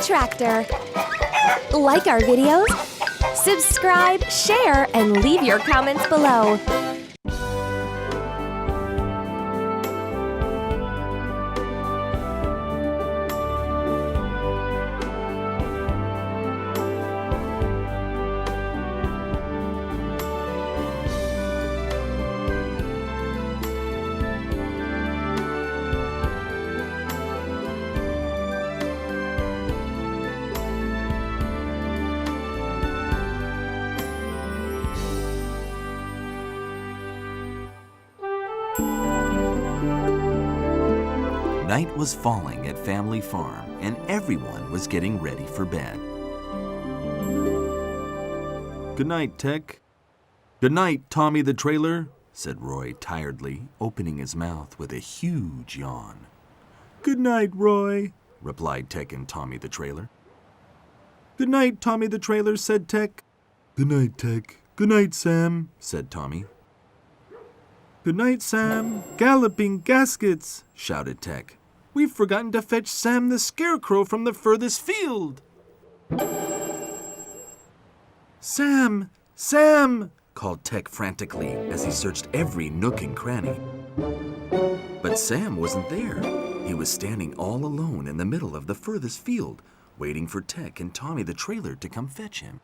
tractor. Like our videos, subscribe, share, and leave your comments below. Night was falling at Family Farm, and everyone was getting ready for bed. "Good night, Teck." "Good night, Tommy the Trailer," said Roy tiredly, opening his mouth with a huge yawn. "Good night, Roy," replied Teck and Tommy the Trailer. "Good night, Tommy the Trailer," said Teck. "Good night, Teck. Good night, Sam," said Tommy. "Good night, Sam. Galloping gaskets," shouted Teck. "We've forgotten to fetch Sam the Scarecrow from the furthest field." "Sam! Sam!" called Teck frantically as he searched every nook and cranny. But Sam wasn't there. He was standing all alone in the middle of the furthest field, waiting for Teck and Tommy the Trailer to come fetch him.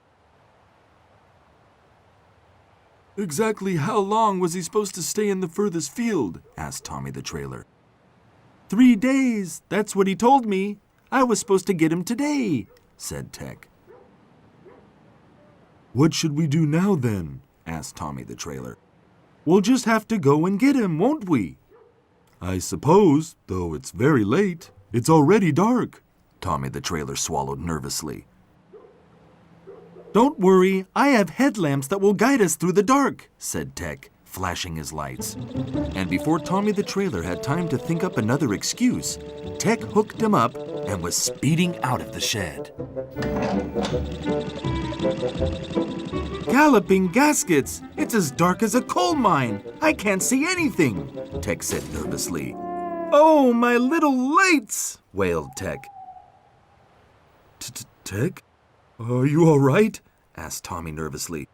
"Exactly how long was he supposed to stay in the furthest field?" asked Tommy the Trailer. 3 days, that's what he told me. I was supposed to get him today," said Teck. "What should we do now then?" asked Tommy the Trailer. "We'll just have to go and get him, won't we?" "I suppose, though it's very late. It's already dark." Tommy the Trailer swallowed nervously. "Don't worry, I have headlamps that will guide us through the dark," said Teck, flashing his lights. And before Tommy the Trailer had time to think up another excuse, Teck hooked him up and was speeding out of the shed. "Galloping gaskets! It's as dark as a coal mine! I can't see anything!" Teck said nervously. "Oh, my little lights!" wailed Teck. "Teck? Are you all right?" asked Tommy nervously.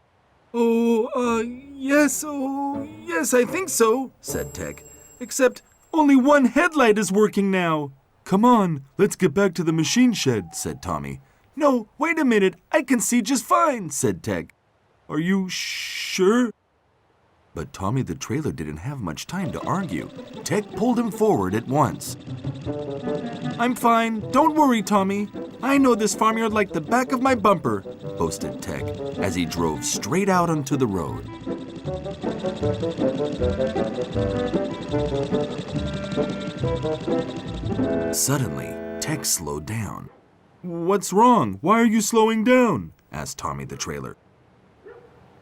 Yes, I think so," said Teck. "Except only one headlight is working now." "Come on, let's get back to the machine shed," said Tommy. "No, wait a minute, I can see just fine," said Teck. "Are you sure?" But Tommy the Trailer didn't have much time to argue. Teck pulled him forward at once. "I'm fine, don't worry, Tommy. I know this farmyard like the back of my bumper," boasted Teck as he drove straight out onto the road. Suddenly, Teck slowed down. "What's wrong? Why are you slowing down?" asked Tommy the Trailer.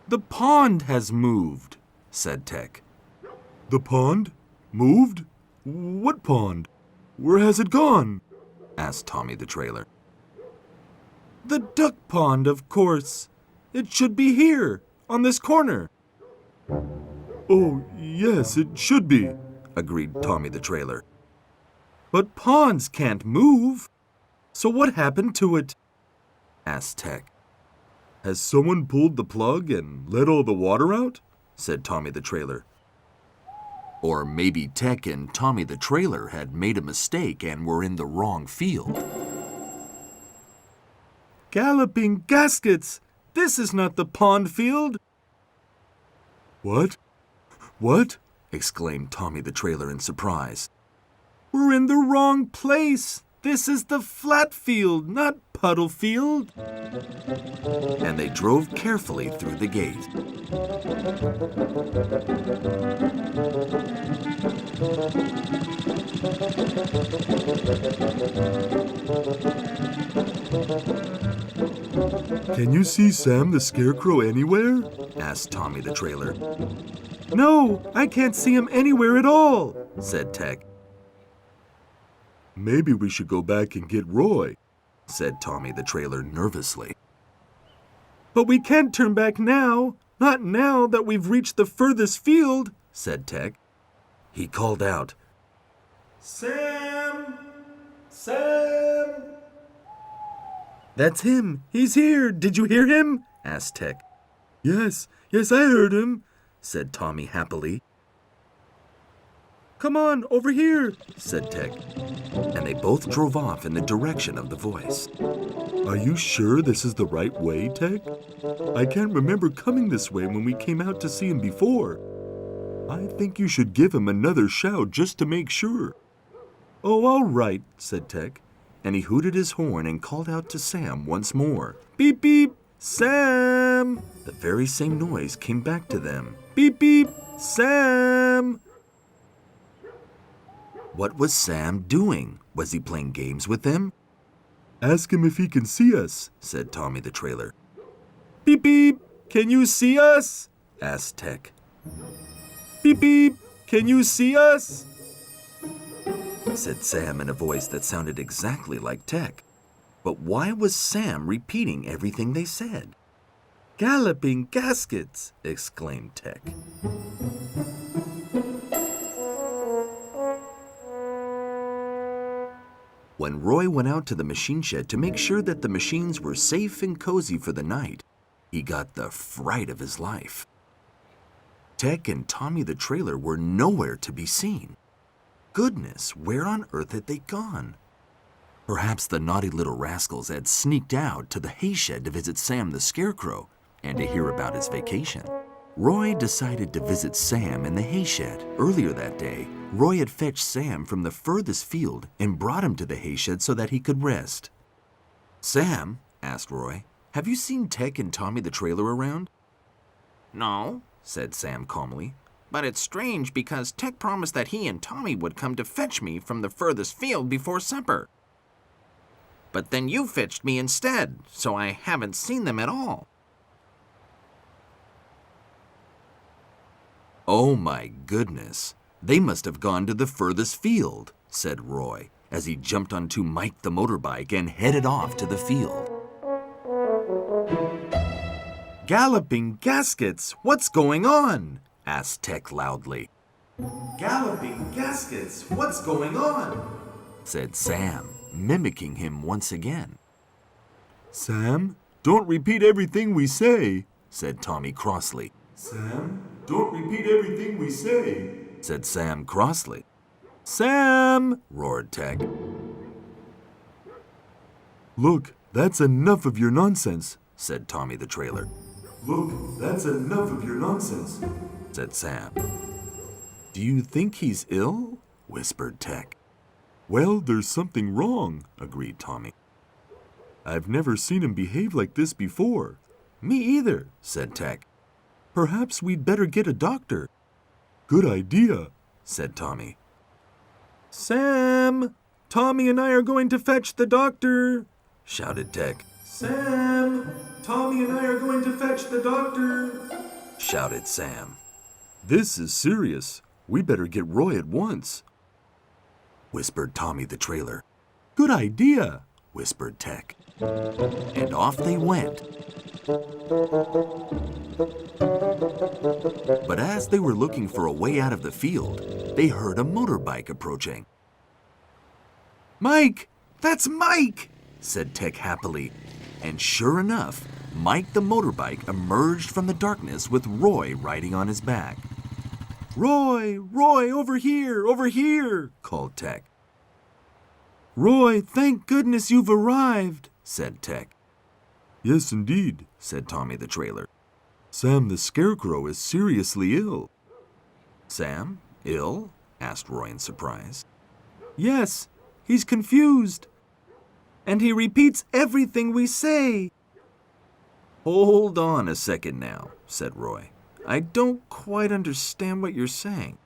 "The pond has moved," said Teck. "The pond? Moved? What pond? Where has it gone?" asked Tommy the Trailer. "The duck pond, of course. It should be here, on this corner." "Oh, yes, it should be," agreed Tommy the Trailer. "But ponds can't move. So what happened to it?" asked Teck. "Has someone pulled the plug and let all the water out?" said Tommy the Trailer. Or maybe Teck and Tommy the Trailer had made a mistake and were in the wrong field. "Galloping gaskets! This is not the pond field!" "What? What?" exclaimed Tommy the Trailer in surprise. "We're in the wrong place! This is the flat field, not puddle field." And they drove carefully through the gate. "Can you see Sam the Scarecrow anywhere?" asked Tommy the Trailer. "No, I can't see him anywhere at all," said Teck. "Maybe we should go back and get Roy," said Tommy the Trailer nervously. "But we can't turn back now, not now that we've reached the furthest field," said Teck. He called out, "Sam! Sam!" That's him! He's here! Did you hear him? Asked Tech. Yes, I heard him, said Tommy happily. Come on, over here, said Tech. And they both drove off in the direction of the voice. Are you sure this is the right way, Tech? I can't remember coming this way when we came out to see him before. I think you should give him another shout just to make sure. Oh, all right, said Tech, and he hooted his horn and called out to Sam once more. Beep, beep, Sam! The very same noise came back to them. Beep, beep, Sam! What was Sam doing? Was he playing games with them? Ask him if he can see us, said Tommy the trailer. Beep, beep, can you see us? Asked Tech. Beep, beep, can you see us? Said Sam in a voice that sounded exactly like Tech. But why was Sam repeating everything they said? Galloping gaskets, exclaimed Tech. When Roy went out to the machine shed to make sure that the machines were safe and cozy for the night, he got the fright of his life. Tech and Tommy the trailer were nowhere to be seen. Goodness, where on earth had they gone? Perhaps the naughty little rascals had sneaked out to the hay shed to visit Sam the Scarecrow and to hear about his vacation. Roy decided to visit Sam in the hay shed. Earlier that day, Roy had fetched Sam from the furthest field and brought him to the hay shed so that he could rest. Sam, asked Roy, have you seen Tech and Tommy the trailer around? No, said Sam calmly, but it's strange because Tech promised that he and Tommy would come to fetch me from the furthest field before supper. But then you fetched me instead, so I haven't seen them at all. Oh my goodness, they must have gone to the furthest field, said Roy, as he jumped onto Mike the motorbike and headed off to the field. Galloping gaskets, what's going on? Asked Tech loudly. Galloping gaskets, what's going on? Said Sam, mimicking him once again. Sam, don't repeat everything we say, said Tommy crossly. Sam, don't repeat everything we say, said Sam crossly. Sam, roared Tech. Look, that's enough of your nonsense, said Tommy the trailer. Look, that's enough of your nonsense, said Sam. Do you think he's ill? Whispered Tech. Well, there's something wrong, agreed Tommy. I've never seen him behave like this before. Me either, said Tech. Perhaps we'd better get a doctor. Good idea, said Tommy. Sam, Tommy and I are going to fetch the doctor, shouted Tech. Sam, Tommy and I are going to fetch the doctor, shouted Sam. This is serious. We better get Roy at once, whispered Tommy the trailer. Good idea, whispered Tech. And off they went. But as they were looking for a way out of the field, they heard a motorbike approaching. Mike! That's Mike! Said Tech happily. And sure enough, Mike the motorbike emerged from the darkness with Roy riding on his back. Roy! Roy, over here, called Tech. Roy, thank goodness you've arrived, said Tech. Yes, indeed, said Tommy the trailer. Sam the Scarecrow is seriously ill. Sam? Ill? Asked Roy in surprise. Yes, he's confused. And he repeats everything we say. Hold on a second now, said Roy. I don't quite understand what you're saying.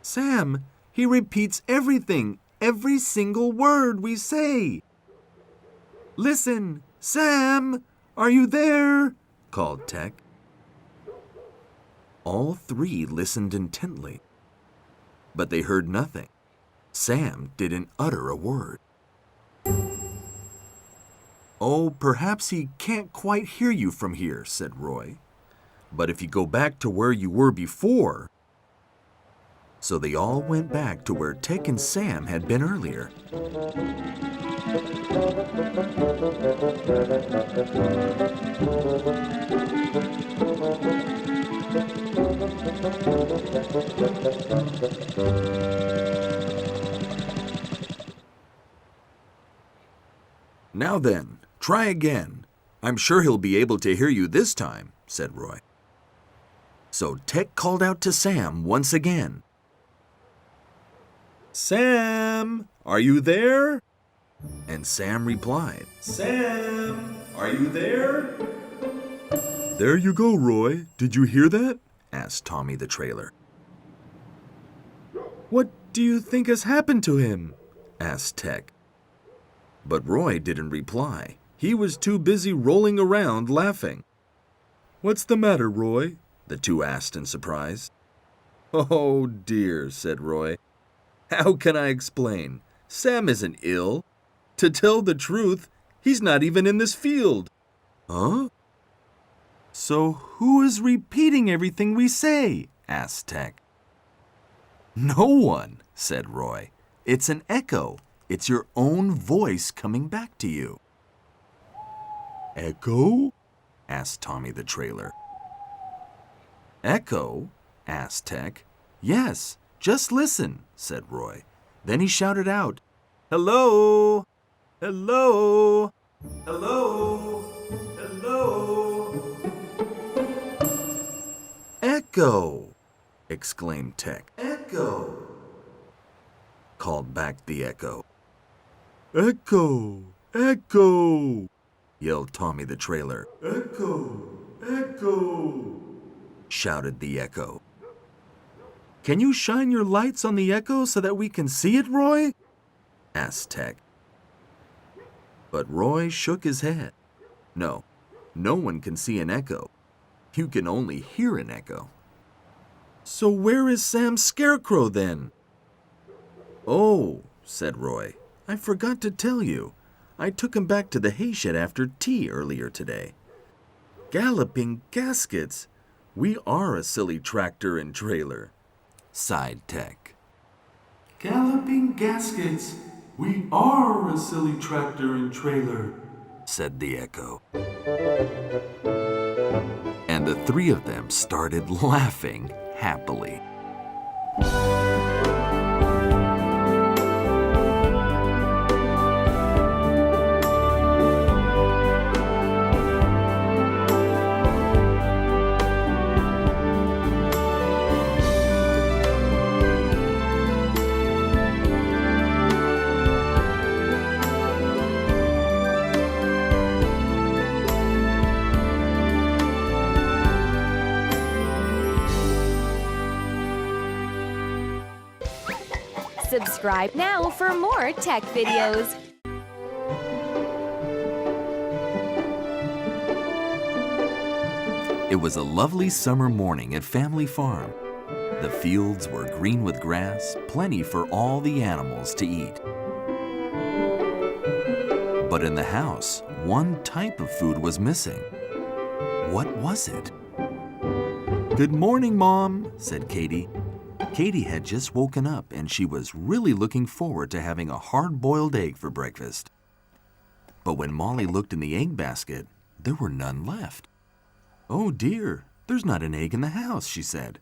Sam, he repeats everything, every single word we say. Listen, Sam, are you there? Called Tech. All three listened intently, but they heard nothing. Sam didn't utter a word. Oh, perhaps he can't quite hear you from here, said Roy. But if you go back to where you were before... So they all went back to where Tech and Sam had been earlier. Now then, try again. I'm sure he'll be able to hear you this time, said Roy. So Teck called out to Sam once again. Sam, are you there? And Sam replied, Sam, are you there? There you go, Roy. Did you hear that? Asked Tommy the trailer. What do you think has happened to him? Asked Teck. But Roy didn't reply. He was too busy rolling around laughing. What's the matter, Roy? The two asked in surprise. Oh dear, said Roy. How can I explain? Sam isn't ill. To tell the truth, he's not even in this field. Huh? So who is repeating everything we say? Asked Teck. No one, said Roy. It's an echo. It's your own voice coming back to you. Echo? Asked Tommy the trailer. Echo? Asked Teck. Yes, just listen, said Roy. Then he shouted out, Hello! Hello! Hello! Hello! Echo! Exclaimed Teck. Echo! Called back the echo. Echo! Echo! Yelled Tommy the trailer. Echo! Echo! Shouted the echo. Can you shine your lights on the echo so that we can see it, Roy? Asked Teck. But Roy shook his head. No one can see an echo. You can only hear an echo. So where is Sam's scarecrow then? Oh, said Roy, I forgot to tell you. I took him back to the hayshed after tea earlier today. Galloping gaskets! We are a silly tractor and trailer, sighed Teck. Galloping gaskets! We are a silly tractor and trailer, said the echo. And the three of them started laughing happily. Subscribe now for more tech videos. It was a lovely summer morning at Family Farm. The fields were green with grass, plenty for all the animals to eat. But in the house, one type of food was missing. What was it? Good morning, Mom, said Katie. Katie had just woken up and she was really looking forward to having a hard-boiled egg for breakfast. But when Molly looked in the egg basket, there were none left. Oh dear, there's not an egg in the house, she said.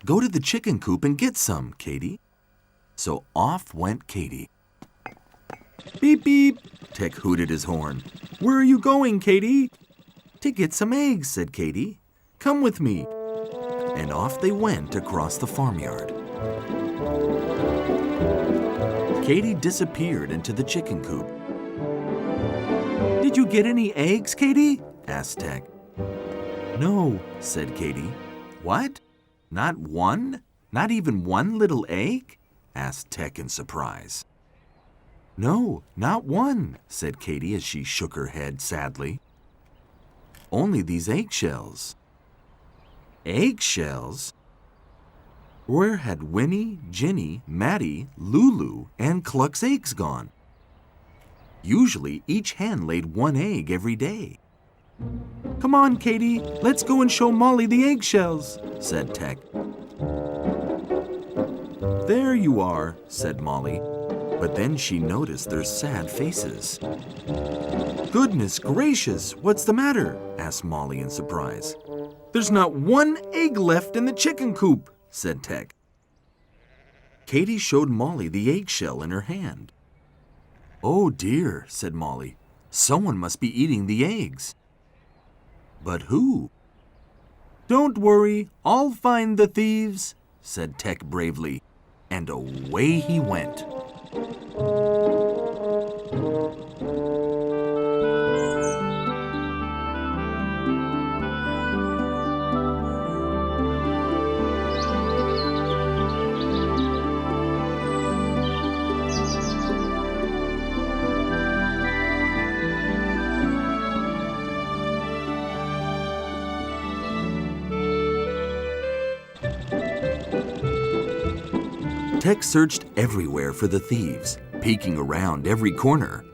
Go to the chicken coop and get some, Katie. So off went Katie. Beep, beep, Teck hooted his horn. Where are you going, Katie? To get some eggs, said Katie. Come with me. And off they went across the farmyard. Katie disappeared into the chicken coop. Did you get any eggs, Katie? Asked Teck. No, said Katie. What? Not one? Not even one little egg? Asked Teck in surprise. No, not one, said Katie as she shook her head sadly. Only these eggshells. Eggshells? Where had Winnie, Ginny, Maddie, Lulu, and Cluck's eggs gone? Usually each hen laid one egg every day. Come on, Katie, let's go and show Molly the eggshells, said Teck. There you are, said Molly. But then she noticed their sad faces. "Goodness gracious, what's the matter?" asked Molly in surprise. "There's not one egg left in the chicken coop," said Teck. Katie showed Molly the eggshell in her hand. "Oh dear," said Molly. "Someone must be eating the eggs." "But who?" "Don't worry, I'll find the thieves," said Teck bravely, and away he went. Teck searched everywhere for the thieves, peeking around every corner.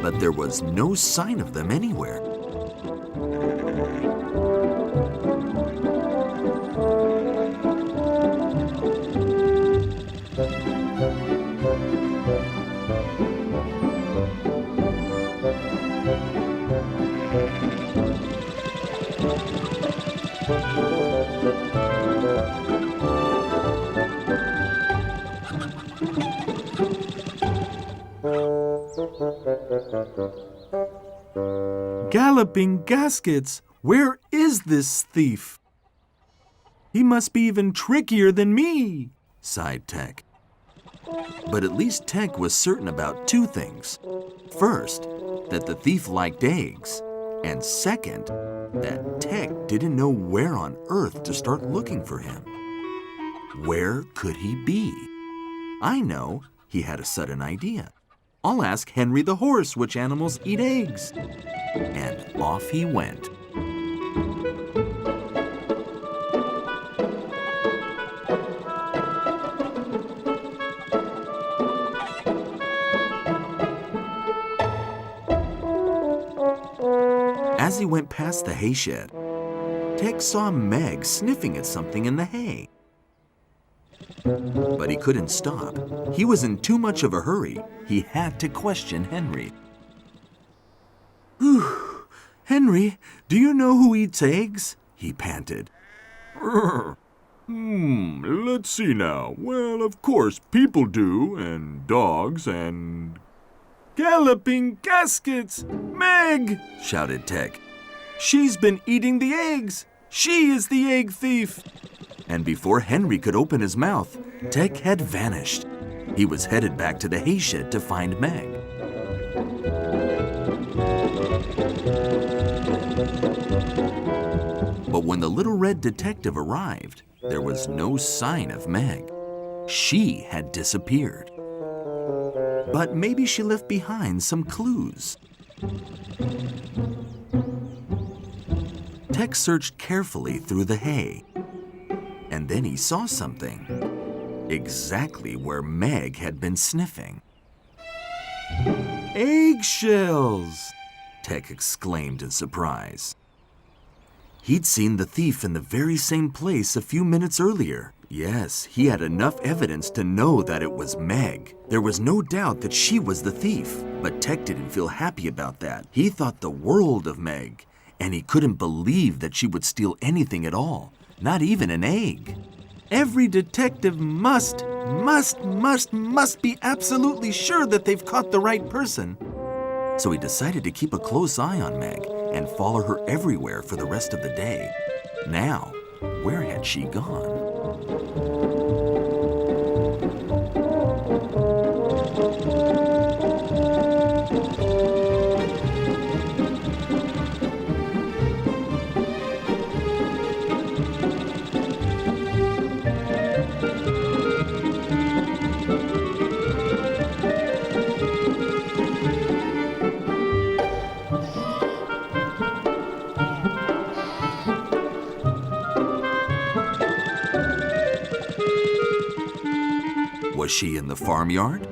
But there was no sign of them anywhere. Galloping gaskets! Where is this thief? He must be even trickier than me, sighed Teck. But at least Teck was certain about two things. First, that the thief liked eggs, and second, that Teck didn't know where on earth to start looking for him. Where could he be? I know, he had a sudden idea. I'll ask Henry the horse which animals eat eggs. And off he went. As he went past the hay shed, Teck saw Meg sniffing at something in the hay. But he couldn't stop. He was in too much of a hurry. He had to question Henry. "Whew. Henry, do you know who eats eggs?" he panted. Let's see now. Well, of course, people do, and dogs, and... "Galloping gaskets! Meg!" shouted Teck. "She's been eating the eggs! She is the egg thief!" And before Henry could open his mouth, Teck had vanished. He was headed back to the hay shed to find Meg. But when the little red detective arrived, there was no sign of Meg. She had disappeared. But maybe she left behind some clues. Teck searched carefully through the hay, and then he saw something, exactly where Meg had been sniffing. "Eggshells!" Teck exclaimed in surprise. He'd seen the thief in the very same place a few minutes earlier. Yes, he had enough evidence to know that it was Meg. There was no doubt that she was the thief, but Teck didn't feel happy about that. He thought the world of Meg, and he couldn't believe that she would steal anything at all, not even an egg. Every detective must be absolutely sure that they've caught the right person. So he decided to keep a close eye on Meg and follow her everywhere for the rest of the day. Now, where had she gone? Was she in the farmyard?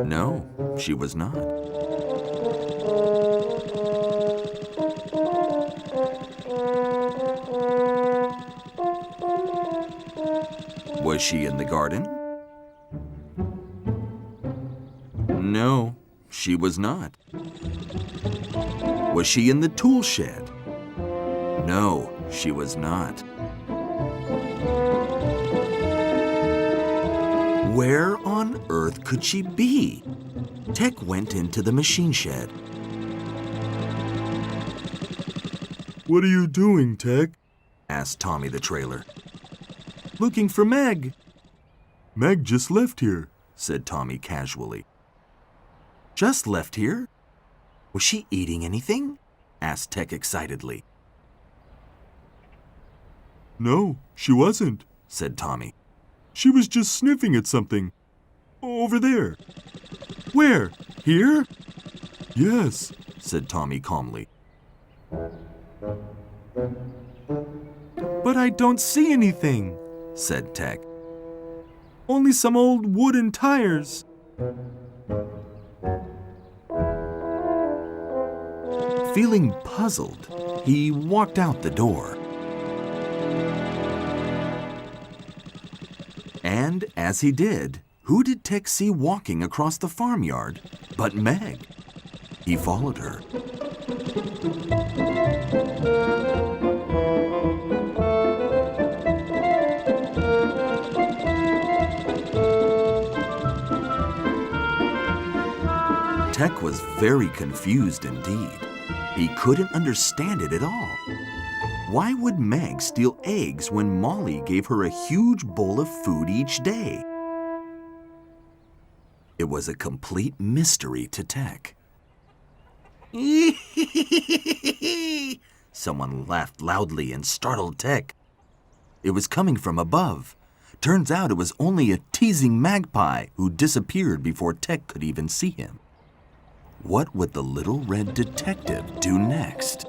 No, she was not. Was she in the garden? No, she was not. Was she in the tool shed? No, she was not. Where on earth could she be? Teck went into the machine shed. What are you doing, Teck? Asked Tommy the trailer. Looking for Meg, Meg just left here. said Tommy casually. Just left here? Was she eating anything? Asked Teck excitedly. No, she wasn't, Said Tommy. She was just sniffing at something. Over there. Where? Here? Yes, Said Tommy calmly. But I don't see anything, said Teck. Only some old wooden tires. Feeling puzzled, he walked out the door. And as he did, who did Teck see walking across the farmyard but Meg? He followed her. Teck was very confused indeed. He couldn't understand it at all. Why would Meg steal eggs when Molly gave her a huge bowl of food each day? It was a complete mystery to Teck. Someone laughed loudly and startled Teck. It was coming from above. Turns out it was only a teasing magpie who disappeared before Teck could even see him. What would the little red detective do next?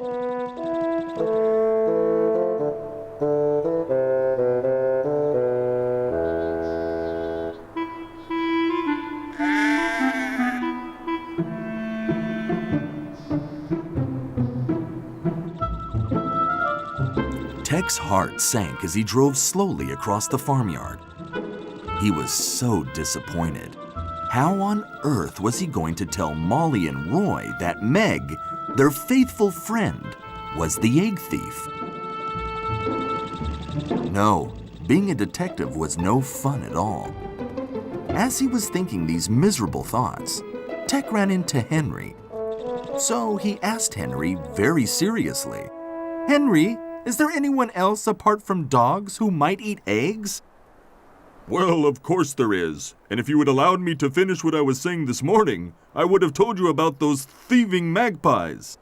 Teck's heart sank as he drove slowly across the farmyard. He was so disappointed. How on earth was he going to tell Molly and Roy that Meg, their faithful friend, was the egg thief? No, being a detective was no fun at all. As he was thinking these miserable thoughts, Teck ran into Henry. So he asked Henry very seriously, "Henry, is there anyone else apart from dogs who might eat eggs?" Well, of course there is. And if you had allowed me to finish what I was saying this morning, I would have told you about those thieving magpies.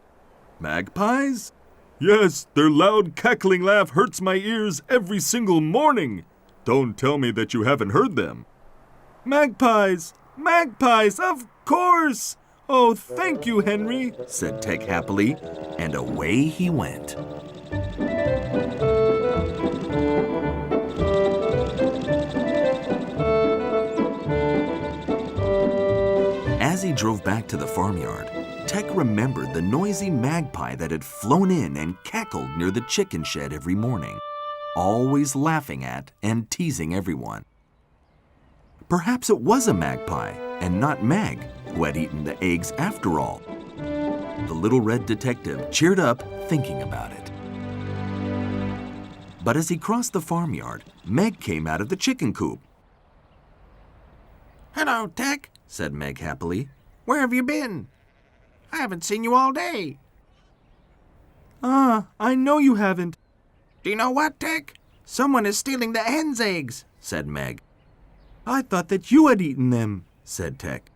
Magpies? Yes, their loud cackling laugh hurts my ears every single morning. Don't tell me that you haven't heard them. Magpies! Magpies, of course! Oh, thank you, Henry, said Teck happily, and away he went. As he drove back to the farmyard, Teck remembered the noisy magpie that had flown in and cackled near the chicken shed every morning, always laughing at and teasing everyone. Perhaps it was a magpie and not Meg who had eaten the eggs after all. The little red detective cheered up thinking about it. But as he crossed the farmyard, Meg came out of the chicken coop. Hello, Teck, Said Meg happily. where have you been? I haven't seen you all day. I know you haven't, Do you know what, Teck? Someone is stealing the hen's eggs. said Meg. I thought that you had eaten them, said Teck.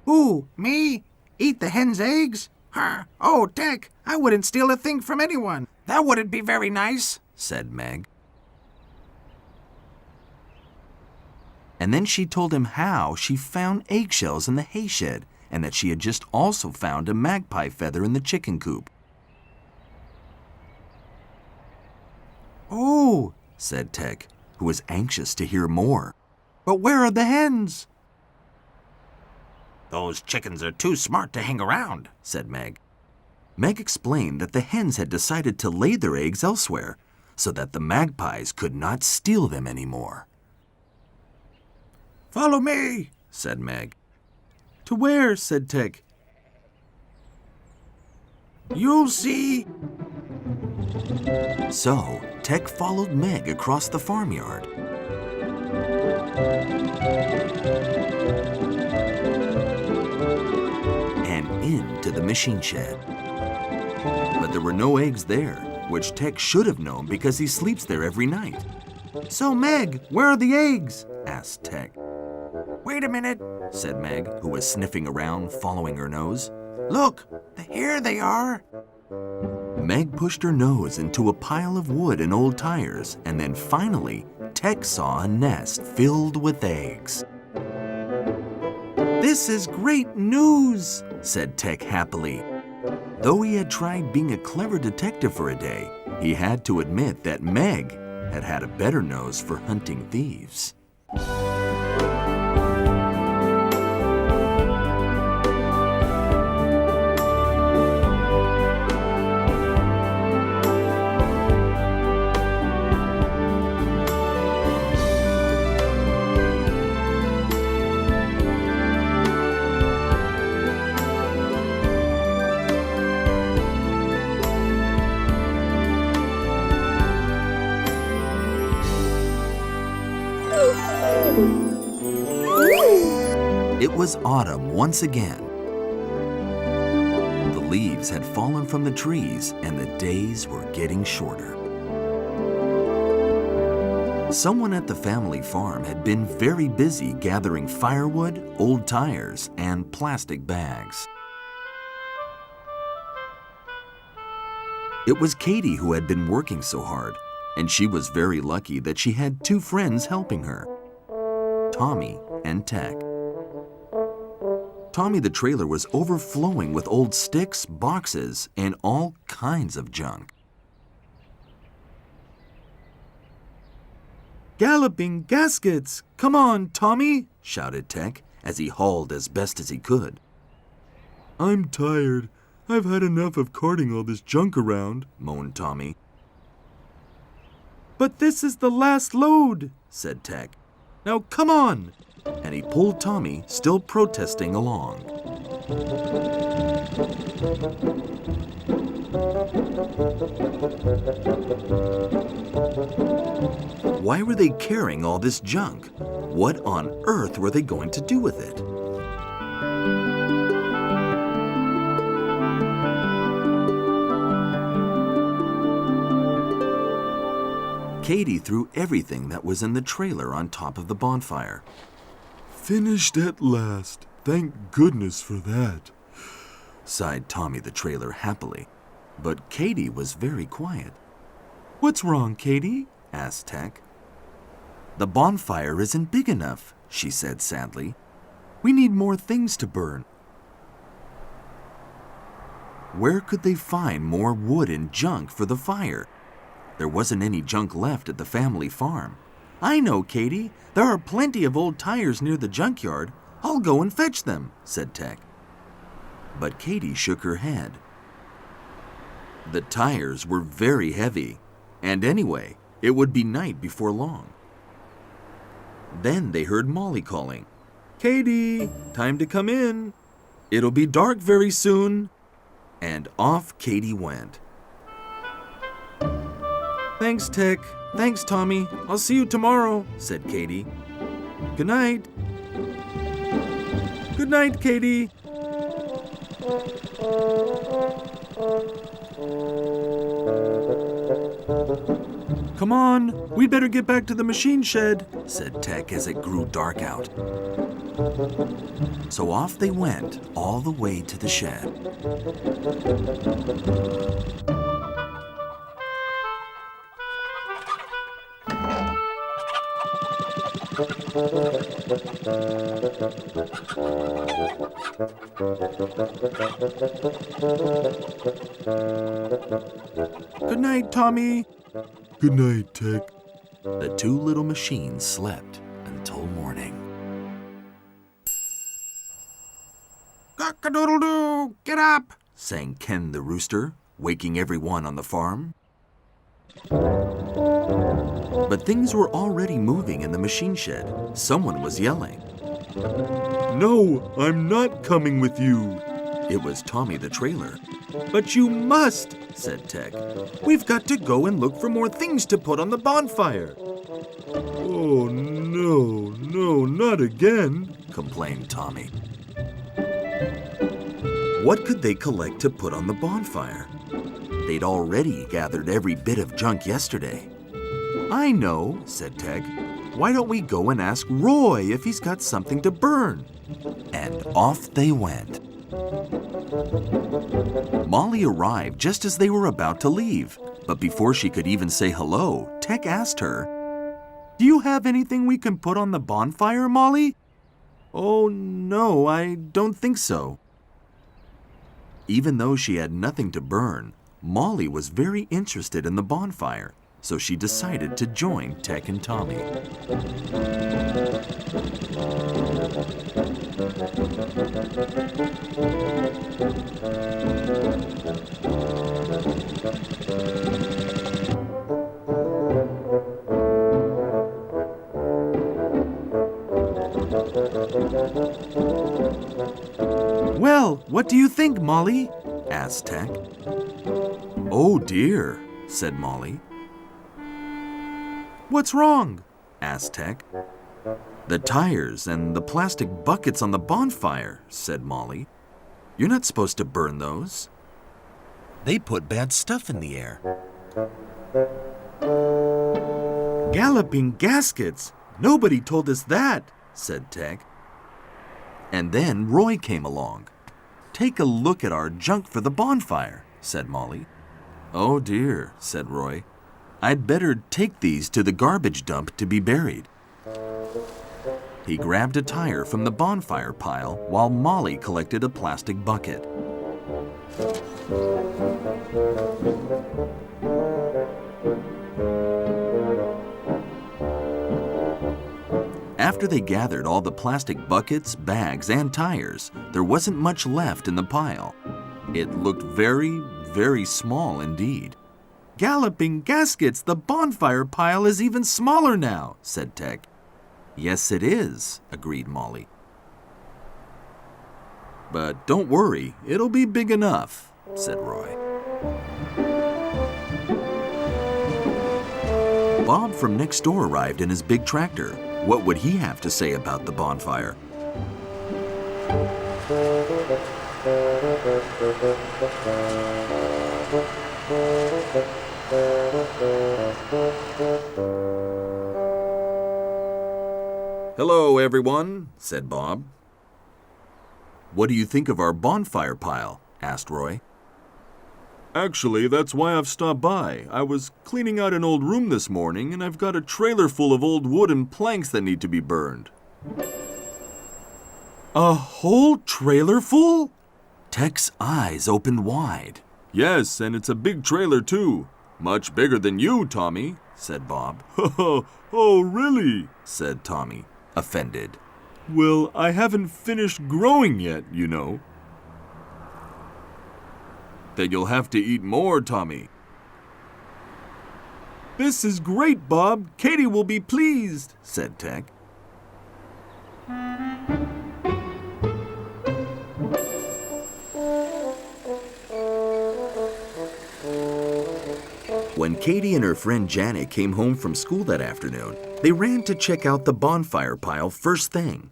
Who, me? Eat the hen's eggs? Huh? Oh, Teck, I wouldn't steal a thing from anyone. That wouldn't be very nice, said Meg. And then she told him how she found eggshells in the hay shed and that she had just also found a magpie feather in the chicken coop. Oh, said Teck, who was anxious to hear more. But where are the hens? Those chickens are too smart to hang around, said Meg. Meg explained that the hens had decided to lay their eggs elsewhere so that the magpies could not steal them anymore. Follow me, said Meg. To where? Said Tech. You'll see. So, Tech followed Meg across the farmyard. And into the machine shed. But there were no eggs there, which Tech should have known because he sleeps there every night. So, Meg, where are the eggs? Asked Tech. Wait a minute, Said Meg, who was sniffing around, following her nose. look, here they are. Meg pushed her nose into a pile of wood and old tires, and then finally, Tech saw a nest filled with eggs. This is great news, said Tech happily. Though he had tried being a clever detective for a day, he had to admit that Meg had a better nose for hunting thieves. It was autumn once again. The leaves had fallen from the trees and the days were getting shorter. Someone at the family farm had been very busy gathering firewood, old tires, and plastic bags. It was Katie who had been working so hard, and she was very lucky that she had two friends helping her, Tommy and Tech. Tommy the trailer was overflowing with old sticks, boxes, and all kinds of junk. Galloping gaskets! Come on, Tommy! Shouted Tech as he hauled as best as he could. I'm tired. I've had enough of carting all this junk around, moaned Tommy. But this is the last load, said Tech. Now come on! And he pulled Tommy, still protesting, along. Why were they carrying all this junk? What on earth were they going to do with it? Katie threw everything that was in the trailer on top of the bonfire. Finished at last. Thank goodness for that. Sighed Tommy the trailer happily. But Katie was very quiet. What's wrong, Katie? Asked Tech. The bonfire isn't big enough, she said sadly. We need more things to burn. Where could they find more wood and junk for the fire? There wasn't any junk left at the family farm. I know, Katie. There are plenty of old tires near the junkyard. I'll go and fetch them, said Tech. But Katie shook her head. The tires were very heavy, and anyway, it would be night before long. Then they heard Molly calling, Katie, time to come in. It'll be dark very soon. And off Katie went. Thanks, Tech. Thanks, Tommy. I'll see you tomorrow, said Katie. Good night. Good night, Katie. Come on, we'd better get back to the machine shed, said Tech as it grew dark out. So off they went, all the way to the shed. Good night, Tommy. Good night, Tech. The two little machines slept until morning. Cock-a-doodle-doo, get up! Sang Ken the rooster, waking everyone on the farm. But things were already moving in the machine shed. Someone was yelling. No, I'm not coming with you. It was Tommy the trailer. But you must, said Tech. We've got to go and look for more things to put on the bonfire. Oh, no, not again, complained Tommy. What could they collect to put on the bonfire? They'd already gathered every bit of junk yesterday. I know, said Tech. Why don't we go and ask Roy if he's got something to burn? And off they went. Molly arrived just as they were about to leave, but before she could even say hello, Tech asked her, "Do you have anything we can put on the bonfire, Molly?" "Oh, no, I don't think so." Even though she had nothing to burn, Molly was very interested in the bonfire, so she decided to join Tech and Tommy. "Well, what do you think, Molly?" asked Tech. "Oh dear," said Molly. "What's wrong?" asked Tech. "The tires and the plastic buckets on the bonfire," said Molly. "You're not supposed to burn those. They put bad stuff in the air." "Galloping gaskets! Nobody told us that," said Tech. And then Roy came along. "Take a look at our junk for the bonfire," said Molly. "Oh dear," said Roy. "I'd better take these to the garbage dump to be buried." He grabbed a tire from the bonfire pile while Molly collected a plastic bucket. After they gathered all the plastic buckets, bags, and tires, there wasn't much left in the pile. It looked very, very small indeed. "Galloping gaskets, the bonfire pile is even smaller now," said Tech. "Yes, it is," agreed Molly. "But don't worry, it'll be big enough," said Roy. Bob from next door arrived in his big tractor. What would he have to say about the bonfire? "Hello, everyone," said Bob. "What do you think of our bonfire pile?" asked Roy. Actually, that's why I've stopped by. I was cleaning out an old room this morning, and I've got a trailer full of old wood and planks that need to be burned." "A whole trailer full?" Tech's eyes opened wide. "Yes, and it's a big trailer, too. Much bigger than you, Tommy," said Bob. "Oh, really?" said Tommy, offended. "Well, I haven't finished growing yet, you know." "Then you'll have to eat more, Tommy." "This is great, Bob. Katie will be pleased," said Tech. When Katie and her friend Janet came home from school that afternoon, they ran to check out the bonfire pile first thing.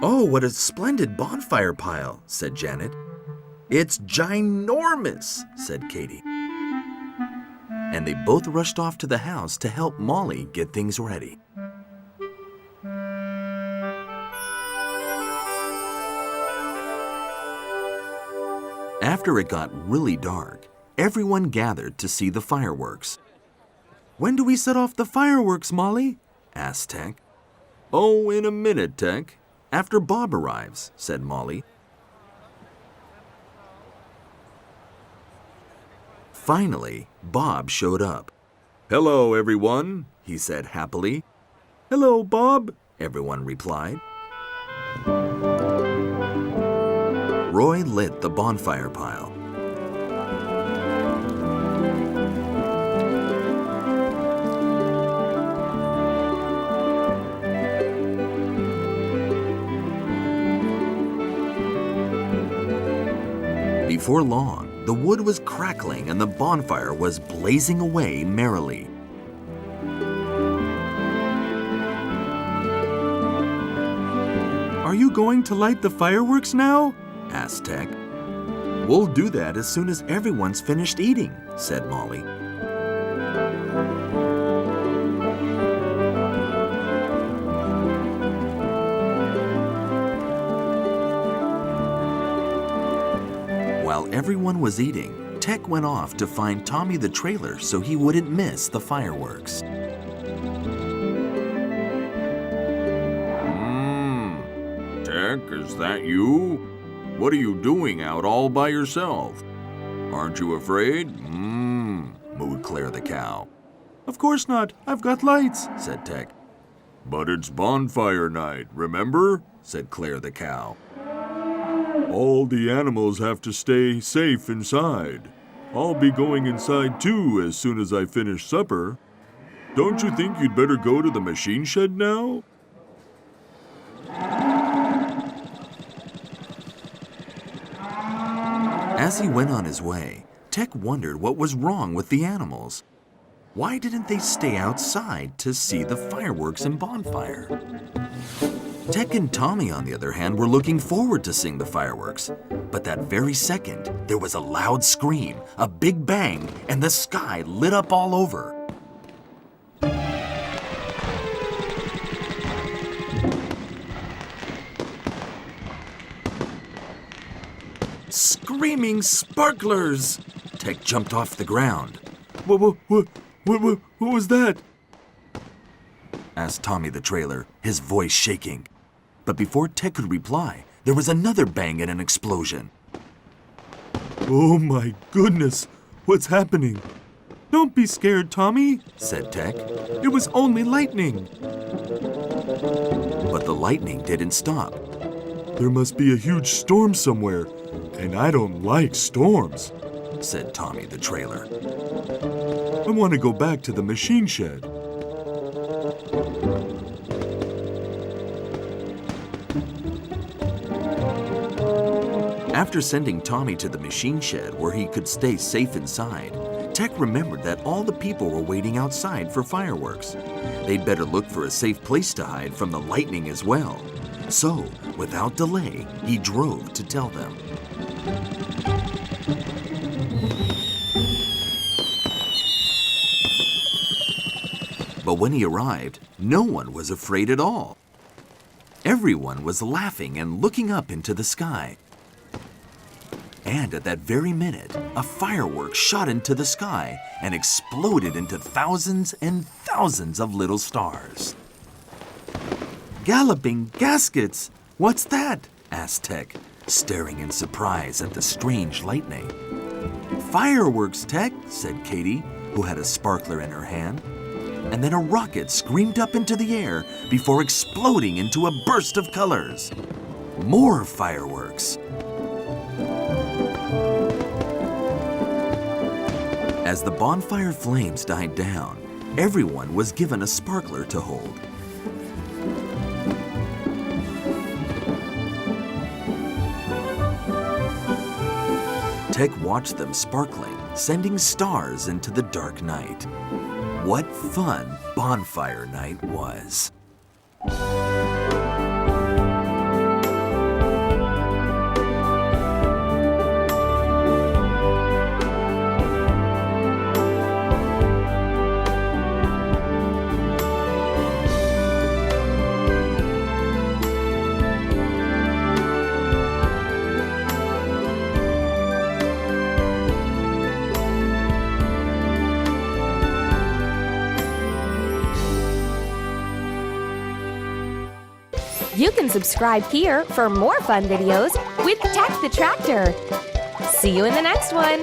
"Oh, what a splendid bonfire pile," said Janet. "It's ginormous," said Katie. And they both rushed off to the house to help Molly get things ready. After it got really dark, everyone gathered to see the fireworks. "When do we set off the fireworks, Molly?" asked Tech. "Oh, in a minute, Tech. After Bob arrives," said Molly. Finally, Bob showed up. "Hello, everyone," he said happily. "Hello, Bob," everyone replied. Roy lit the bonfire pile. Before long, the wood was crackling and the bonfire was blazing away merrily. Are you going to light the fireworks now? Asked Tech. We'll do that as soon as everyone's finished eating, said Molly. While everyone was eating, Tech went off to find Tommy the trailer so he wouldn't miss the fireworks. Tech, is that you? What are you doing out all by yourself? Aren't you afraid? Mooed Claire the cow. Of course not. I've got lights, Said Tech. But it's bonfire night, remember? Said Claire the cow. All the animals have to stay safe inside. I'll be going inside too as soon as I finish supper. Don't you think you'd better go to the machine shed now? As he went on his way, Tech wondered what was wrong with the animals. Why didn't they stay outside to see the fireworks and bonfire? Tech and Tommy, on the other hand, were looking forward to seeing the fireworks. But that very second, there was a loud scream, a big bang, and the sky lit up all over. Screaming sparklers! Tech jumped off the ground. What was that? Asked Tommy the trailer, his voice shaking. But before Tech could reply, there was another bang and an explosion. Oh my goodness, what's happening? Don't be scared, Tommy, Said Tech. it was only lightning. But the lightning didn't stop. There must be a huge storm somewhere, and I don't like storms, Said Tommy the trailer. I want to go back to the machine shed. After sending Tommy to the machine shed where he could stay safe inside, Tech remembered that all the people were waiting outside for fireworks. They'd better look for a safe place to hide from the lightning as well. So, without delay, he drove to tell them. But when he arrived, no one was afraid at all. Everyone was laughing and looking up into the sky. And at that very minute, a firework shot into the sky and exploded into thousands and thousands of little stars. Galloping gaskets! What's that? Asked Tech, staring in surprise at the strange lightning. Fireworks, Tech, said Katie, who had a sparkler in her hand. And then a rocket screamed up into the air before exploding into a burst of colors. More fireworks. As the bonfire flames died down, everyone was given a sparkler to hold. Tech watched them sparkling, sending stars into the dark night. What fun bonfire night was! You can subscribe here for more fun videos with Tech the Tractor. See you in the next one.